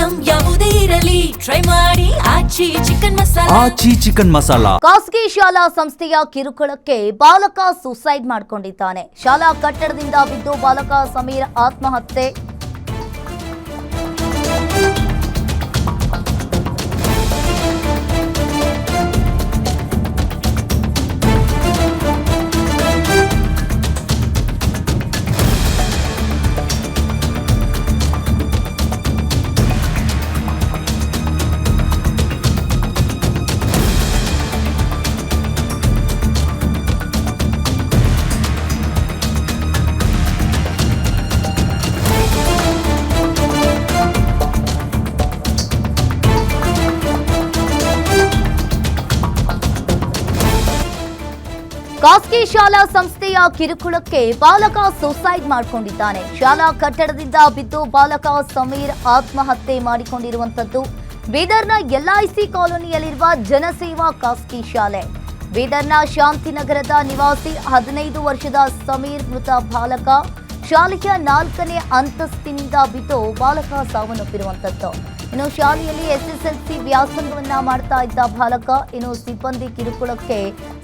Item ಯಾವುದೇ ಇರಲಿ try ಮಾಡಿ ಆಚಿ ಚಿಕನ್ ಮಸಾಲಾ. ಖಾಸಗಿ ಶಾಲಾ ಸಂಸ್ಥೆಯ ಕಿರುಕುಳಕ್ಕೆ ಬಾಲಕ ಸೂಸೈಡ್ ಮಾಡಿಕೊಂಡಿದ್ದಾನೆ. ಶಾಲಾ ಕಟ್ಟಡದಿಂದ ಬಿದ್ದು ಬಾಲಕ ಸಮೀರ್ ಆತ್ಮಹತ್ಯೆ. ಖಾಸಗಿ ಶಾಲಾ ಸಂಸ್ಥೆಯ ಕಿರುಕುಳಕ್ಕೆ ಬಾಲಕ ಸೂಸೈಡ್ ಮಾಡಿಕೊಂಡಿದ್ದಾನೆ. ಶಾಲಾ ಕಟ್ಟಡದಿಂದ ಬಿದ್ದು ಬಾಲಕ ಸಮೀರ್ ಆತ್ಮಹತ್ಯೆ ಮಾಡಿಕೊಂಡಿರುವಂತದ್ದು ಬೀದರ್ನ LIC ಕಾಲೋನಿಯಲ್ಲಿರುವ ಜನಸೇವಾ ಖಾಸಗಿ ಶಾಲೆ. ಬೀದರ್ನ ಶಾಂತಿನಗರದ ನಿವಾಸಿ 15 ವರ್ಷದ ಸಮೀರ್ ಮೃತ ಬಾಲಕ. ಶಾಲೆಯ 4ನೇ ಅಂತಸ್ತಿನಿಂದ ಬಿದ್ದು ಬಾಲಕ ಸಾವನ್ನಪ್ಪಿರುವಂತದ್ದು. ಇನ್ನು ಶಾಲೆಯಲ್ಲಿ SSLC ವ್ಯಾಸಂಗವನ್ನ ಮಾಡ್ತಾ ಇದ್ದ ಬಾಲಕ ಇನ್ನು ಸಿಬ್ಬಂದಿ ಕಿರುಕುಳಕ್ಕೆ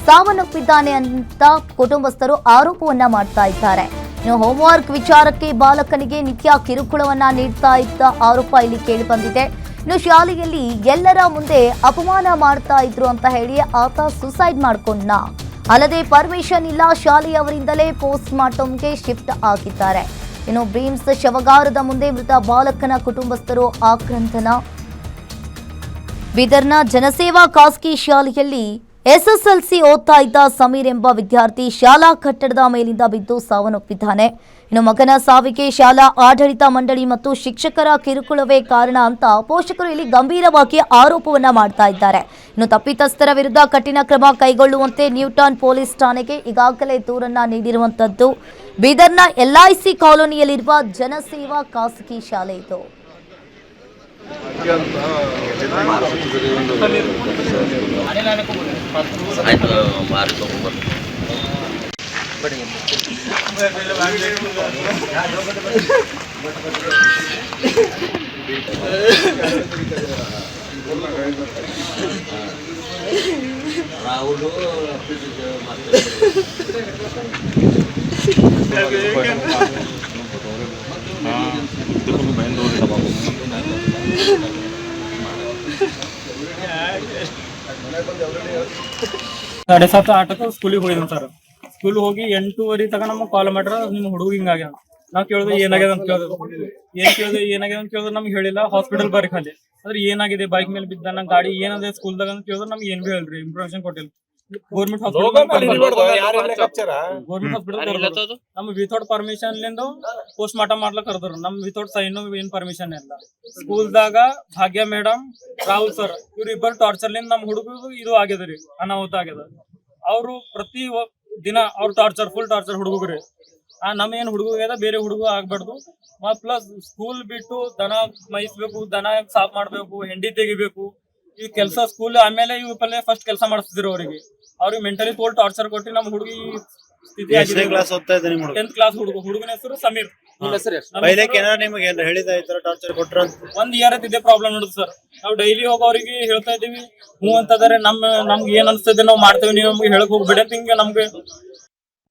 ಸಾವನ್ನಪ್ಪಿದ್ದಾನೆ ಅಂತ ಕುಟುಂಬಸ್ಥರು ಆರೋಪವನ್ನ ಮಾಡ್ತಾ ಇದ್ದಾರೆ. ಇನ್ನು ಹೋಂವರ್ಕ್ ವಿಚಾರಕ್ಕೆ ಬಾಲಕನಿಗೆ ನಿತ್ಯ ಕಿರುಕುಳವನ್ನ ನೀಡ್ತಾ ಇದ್ದ ಆರೋಪ ಇಲ್ಲಿ ಕೇಳಿ ಬಂದಿದೆ. ಇನ್ನು ಶಾಲೆಯಲ್ಲಿ ಎಲ್ಲರ ಮುಂದೆ ಅಪಮಾನ ಮಾಡ್ತಾ ಇದ್ರು ಅಂತ ಹೇಳಿ ಆತ ಸುಸೈಡ್ ಮಾಡ್ಕೊಂಡ. ಅಲ್ಲದೆ ಪರ್ಮಿಷನ್ ಇಲ್ಲ, ಶಾಲೆಯವರಿಂದಲೇ ಪೋಸ್ಟ್ ಮಾರ್ಟಂಗೆ ಶಿಫ್ಟ್ ಆಗಿದ್ದಾರೆ. ಇನ್ನು ಬ್ರೀಮ್ಸ್ ಶವಗಾರದ ಮುಂದೆ ಮೃತ ಬಾಲಕನ ಕುಟುಂಬಸ್ಥರು ಆಕ್ರಂದನ. ಬೀದರ್ನ ಜನಸೇವಾ ಖಾಸಗಿ ಶಾಲೆಯಲ್ಲಿ SSLC ಓದ್ತಾ ಇದ್ದ ಸಮೀರ್ ಎಂಬ ವಿದ್ಯಾರ್ಥಿ ಶಾಲಾ ಕಟ್ಟಡದ ಮೇಲಿಂದ ಬಿದ್ದು ಸಾವನ್ನಪ್ಪಿದ್ದಾನೆ. ಇನ್ನು ಮಗನ ಸಾವಿಗೆ ಶಾಲಾ ಆಡಳಿತ ಮಂಡಳಿ ಮತ್ತು ಶಿಕ್ಷಕರ ಕಿರುಕುಳವೇ ಕಾರಣ ಅಂತ ಪೋಷಕರು ಇಲ್ಲಿ ಗಂಭೀರವಾಗಿ ಆರೋಪವನ್ನ ಮಾಡ್ತಾ ಇದ್ದಾರೆ. ಇನ್ನು ತಪ್ಪಿತಸ್ಥರ ವಿರುದ್ಧ ಕಠಿಣ ಕ್ರಮ ಕೈಗೊಳ್ಳುವಂತೆ ನ್ಯೂಟನ್ ಪೊಲೀಸ್ ಠಾಣೆಗೆ ಈಗಾಗಲೇ ದೂರನ್ನ ನೀಡಿರುವಂತದ್ದು. ಬೀದರ್ನ LIC ಕಾಲೋನಿಯಲ್ಲಿರುವ ಜನಸೇವಾ ಖಾಸಗಿ ಶಾಲೆ ಇದು. साढ़े 7-8 ಸ್ಕೂಲಿಗೆ ಹೋಗಿದ್ದೀನಿ ಸರ್. ಸ್ಕೂಲ್ ಹೋಗಿ 8:30 ತನಕ ನಮ್ಗೆ ಕಾಲ್ ಮಾಡ್ರ ನಿಮ್ಮ ಹುಡುಗ ಹಿಂಗಾಗ್ಯಾನ. ನಾವು ಕೇಳಿದ್ರೆ ಏನಾಗ್ಯದ ಅಂತ ಕೇಳಿದ್ರೆ ನಮ್ಗೆ ಹೇಳಿಲ್ಲ. ಹಾಸ್ಪಿಟಲ್ ಬರ್ರಿ ಖಾಲಿ ಅಂದ್ರೆ ಏನಾಗಿದೆ, ಬೈಕ್ ಮೇಲೆ ಬಿದ್ದಾನ, ಗಾಡಿ ಏನದೆ ಸ್ಕೂಲ್ದಾಗ ಅಂತ ಕೇಳಿದ್ರೆ ನಮ್ಗೆ ಏನ್ ಬಿ ಹೇಳ್ರಿ, ಇನ್ಫಾರ್ಮೇಶನ್ ಕೊಟ್ಟಿಲ್ಲ. ಗೌರ್ಮೆಂಟ್ ಹಾಸ್ಪಿಟಲ್ ನಮ್ಗೆ ವಿತೌಟ್ ಪರ್ಮಿಷನ್ ಪೋಸ್ಟ್ ಮಾರ್ಟಮ್ ಮಾಡ್ಲಕ್ ಕರ್ದ್ರು. ನಮ್ ವಿತೌಟ್ ಸೈನ್ ಏನ್ ಪರ್ಮಿಷನ್ ಇಲ್ಲ. ಸ್ಕೂಲ್ದಾಗ ಭಾಗ್ಯ ಮೇಡಮ್, ರಾಹುಲ್ ಸರ್ ಇವ್ರು ಇಬ್ಬರು ಟಾರ್ಚರ್ ಲಿಂದ ನಮ್ ಹುಡುಗ ಇದು ಆಗ್ಯದ್ರಿ, ಅನಾಹುತ ಆಗ್ಯದ. ಅವ್ರು ಪ್ರತಿ ದಿನ ಅವ್ರ ಟಾರ್ಚರ್, ಫುಲ್ ಟಾರ್ಚರ್ ಹುಡುಗರಿ. ನಮ್ ಏನ್ ಹುಡುಗ ಆಗ್ಯದ ಬೇರೆ ಹುಡುಗ ಆಗ್ಬಾರ್ದು. ಪ್ಲಸ್ ಸ್ಕೂಲ್ ಬಿಟ್ಟು ದನ ಮೈಸ್ಬೇಕು, ದನ ಸಾಫ್ ಮಾಡ್ಬೇಕು, ಹೆಂಡಿ ತೆಗಿಬೇಕು, ಈ ಕೆಲಸ ಸ್ಕೂಲ್ ಆಮೇಲೆ ಇವ್ ಪಲ್ಲೆ ಫಸ್ಟ್ ಕೆಲಸ ಮಾಡಿಸ್ತಿದ್ರು. ಅವ್ರಿಗೆ ಮೆಂಟಲಿ ತೋಲ್ ಟಾರ್ಚರ್ ಕೊಟ್ಟು ನಮ್ ಹುಡುಗಿ ಸ್ಥಿತಿ ಆಗಿದೆ. 10th ಕ್ಲಾಸ್ ಹುಡುಗನ ಹೆಸರು ಸಮೀರ್. ಒಂದ್ ಇಯರ್ ಇದೇ ಪ್ರಾಬ್ಲಮ್ ನೋಡುದು ಸರ್. ನಾವು ಡೈಲಿ ಹೋಗೋರಿಗೆ ಹೇಳ್ತಾ ಇದೀವಿ, ಹ್ಞೂ ಅಂತಂದ್ರೆ ನಮ್ಗೆ ಏನ್ ಅನ್ಸ್ತದೆ ನಾವು ಮಾಡ್ತೇವೆ, ನೀವು ನಮ್ಗೆ ಹೇಳಕ್ ಹೋಗ್ಬಿಡ. ಹಿಂಗೆ ನಮ್ಗೆ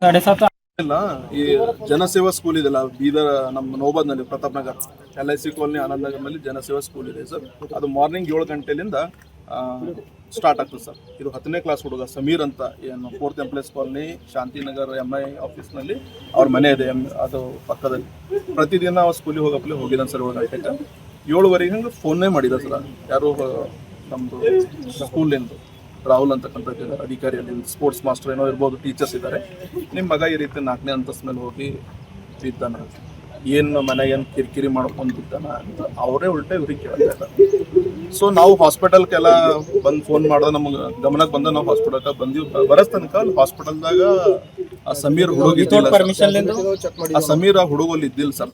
7:30 ಇಲ್ಲ. ಈ ಜನಸೇವಾ ಸ್ಕೂಲ್ ಇದೆಲ್ಲ ಬೀದರ್ ನಮ್ಮ ನೋಬಾದ್ ನಲ್ಲಿ ಪ್ರತಾಪ್ ನಗರ್ LIC ಕಾಲೋನಿ ಆನಂದ್ ನಗರ್ ನಲ್ಲಿ ಜನಸೇವಾ ಸ್ಕೂಲ್ ಇದೆ ಸರ್. ಅದು ಮಾರ್ನಿಂಗ್ 7 ಗಂಟೆಲಿಂದ ಸ್ಟಾರ್ಟ್ ಆಗ್ತದೆ ಸರ್. ಇದು 10ನೇ ಕ್ಲಾಸ್ ಹುಡುಗ ಸಮೀರ್ ಅಂತ, ಏನು 4th employees colony Shantinagar MI office ನಲ್ಲಿ ಅವ್ರ ಮನೆ ಇದೆ, ಅದು ಪಕ್ಕದಲ್ಲಿ. ಪ್ರತಿದಿನ ಸ್ಕೂಲಿಗೆ ಹೋಗಿದ್ದಾನೆ ಸರ್. 7 ಗಂಟೆಗೆ 7:15 ಹಂಗೆ ಫೋನ್ನೇ ಮಾಡಿದ ಸರ್. ಯಾರು ನಮ್ದು ಸ್ಕೂಲಿಂದ ರಾಹುಲ್ ಅಂತಕ್ಕಂಥ ಅಧಿಕಾರಿಯಲ್ಲಿ ಸ್ಪೋರ್ಟ್ಸ್ ಮಾಸ್ಟರ್ ಏನೋ ಇರ್ಬೋದು, ಟೀಚರ್ಸ್ ಇದ್ದಾರೆ. ನಿಮ್ಮ ಮಗ ಈ ರೀತಿ 4ನೇ ಅಂತಸ್ತ ಮೇಲೆ ಹೋಗಿ ಬಿದ್ದಾನ, ಏನು ಮನೆಗೇನು ಕಿರಿಕಿರಿ ಮಾಡ್ಕೊಂಡು ಬಿದ್ದಾನ ಅಂತ ಅವರೇ ಉಲ್ಟೆ ಇವ್ರಿಗೆ ಕೇಳ್ತಾ ಇದ್ದಾರೆ. ಸೊ ನಾವು ಹಾಸ್ಪಿಟಲ್ಗೆಲ್ಲ ಬಂದು ಫೋನ್ ಮಾಡೋದು ನಮ್ಗೆ ಗಮನಕ್ಕೆ ಬಂದ, ನಾವು ಹಾಸ್ಪಿಟಲ್ಗೆ ಬಂದಿವಿ. ಬರೋ ತನಕ ಹಾಸ್ಪಿಟಲ್ದಾಗ ಆ ಸಮೀರ್ ಹುಡುಗ, ಆ ಸಮೀರ್ ಆ ಹುಡುಗಲ್ಲಿ ಇದ್ದಿಲ್ಲ ಸರ್.